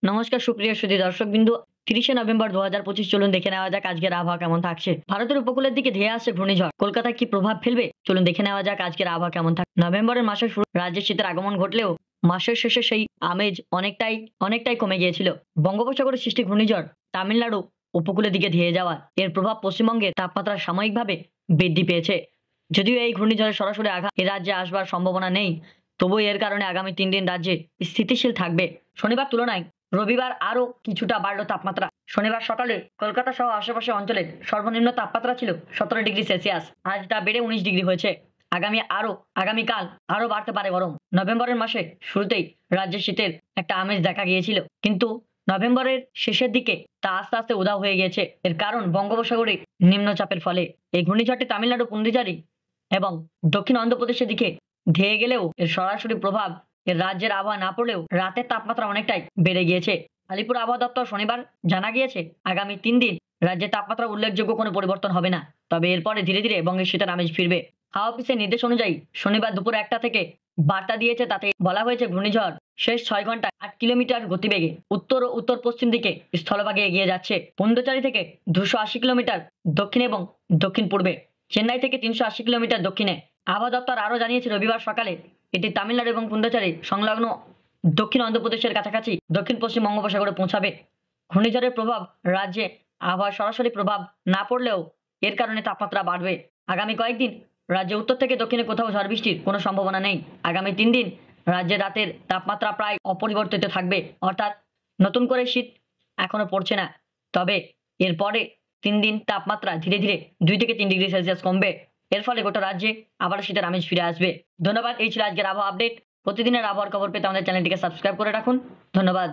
নমস্কার সুপ্রিয় সুধী দর্শকবৃন্দ। ৩০শে নভেম্বর ২০২৫ চলুন দেখে নেওয়া যাক আজকের আবহাওয়া কেমন থাকছে। ভারতের উপকূলের দিকে ধেয়ে আসছে ঘূর্ণিঝড়। কলকাতায় কি প্রভাব ফেলবে চলুন দেখে নেওয়া যাক আজকের আবহাওয়া কেমন থাকে। নভেম্বরের মাসের শুরু রাজ্যে শীতের আগমন ঘটলেও মাসের শেষে সেই আমেজ অনেকটাই কমে গিয়েছিল। বঙ্গোপসাগরে সৃষ্টি ঘূর্ণিঝড় তামিলনাড়ু উপকূলের দিকে ধেয়ে যাওয়া এর প্রভাব পশ্চিমবঙ্গের তাপমাত্রা সাময়িকভাবে বৃদ্ধি পেয়েছে। যদিও এই ঘূর্ণিঝড়ের সরাসরি আঘাত এ রাজ্যে আসবার সম্ভাবনা নেই, তবুও এর কারণে আগামী ৩ দিন রাজ্যে স্থিতিশীল থাকবে। শনিবার তুলনায় রবিবার আরও কিছুটা বাড়ল তাপমাত্রা। শনিবার সকালে কলকাতা সহ আশেপাশে অঞ্চলের সর্বনিম্ন তাপমাত্রা ছিল ১৭°C। আজ তা বেড়ে ১৯ ডিগ্রি হয়েছে। আগামীকাল আরও বাড়তে পারে গরম। নভেম্বরের মাসে শুরুতেই রাজ্যে শীতের একটা আমেজ দেখা গিয়েছিল, কিন্তু নভেম্বরের শেষের দিকে তা আস্তে আস্তে উধাও হয়ে গিয়েছে। এর কারণ বঙ্গোপসাগরে নিম্নচাপের ফলে। এই ঘূর্ণিঝড়টি তামিলনাড়ু, পুন্ডুচেরি এবং দক্ষিণ অন্ধ্রপ্রদেশের দিকে ধেয়ে গেলেও এর সরাসরি প্রভাব এর রাজ্যের আবহাওয়া না পড়লেও রাতের তাপমাত্রা অনেকটাই বেড়ে গিয়েছে। আলিপুর আবহাওয়া দপ্তর শনিবার জানা গিয়েছে, আগামী ৩ দিন রাজ্যের তাপমাত্রা উল্লেখযোগ্য কোনো পরিবর্তন হবে না, তবে এরপরে ধীরে ধীরে বঙ্গের শীতের আমেজ ফিরবে। হাওয়া অফিসের নির্দেশ অনুযায়ী শনিবার দুপুর ১টা থেকে বার্তা দিয়েছে, তাতে বলা হয়েছে ঘূর্ণিঝড় শেষ ৬ ঘন্টায় ৮ কিলোমিটার গতিবেগে উত্তর ও উত্তর পশ্চিম দিকে স্থলভাগে এগিয়ে যাচ্ছে। পন্ডিচেরি থেকে ২৮০ কিলোমিটার দক্ষিণে এবং দক্ষিণ পূর্বে, চেন্নাই থেকে ৩৮০ কিলোমিটার দক্ষিণে। আবহাওয়া দপ্তর আরও জানিয়েছে, রবিবার সকালে এটি তামিলনাড়ু এবং পুন্ডুচেরি সংলগ্ন দক্ষিণ অন্ধ্রপ্রদেশের কাছাকাছি দক্ষিণ পশ্চিম বঙ্গোপসাগরে পৌঁছাবে। ঘূর্ণিঝড়ের প্রভাব রাজ্যে আবহাওয়ার সরাসরি প্রভাব না পড়লেও এর কারণে তাপমাত্রা বাড়বে। আগামী কয়েকদিন রাজ্যে উত্তর থেকে দক্ষিণে কোথাও ঝড় বৃষ্টির কোনো সম্ভাবনা নেই। আগামী ৩ দিন রাজ্যের রাতের তাপমাত্রা প্রায় অপরিবর্তিত থাকবে, অর্থাৎ নতুন করে শীত এখনো পড়ছে না। তবে এরপরে ৩ দিন তাপমাত্রা ধীরে ধীরে ২ থেকে ৩°C কমবে। এর ফলে গোটা রাজ্যে আবার শীতের আমেজ ফিরে আসবে। ধন্যবাদ। এই ছিল আজকের আবহাওয়া আপডেট। প্রতিদিনের আবহাওয়ার খবর পেতে আমাদের চ্যানেলটিকে সাবস্ক্রাইব করে রাখুন। ধন্যবাদ।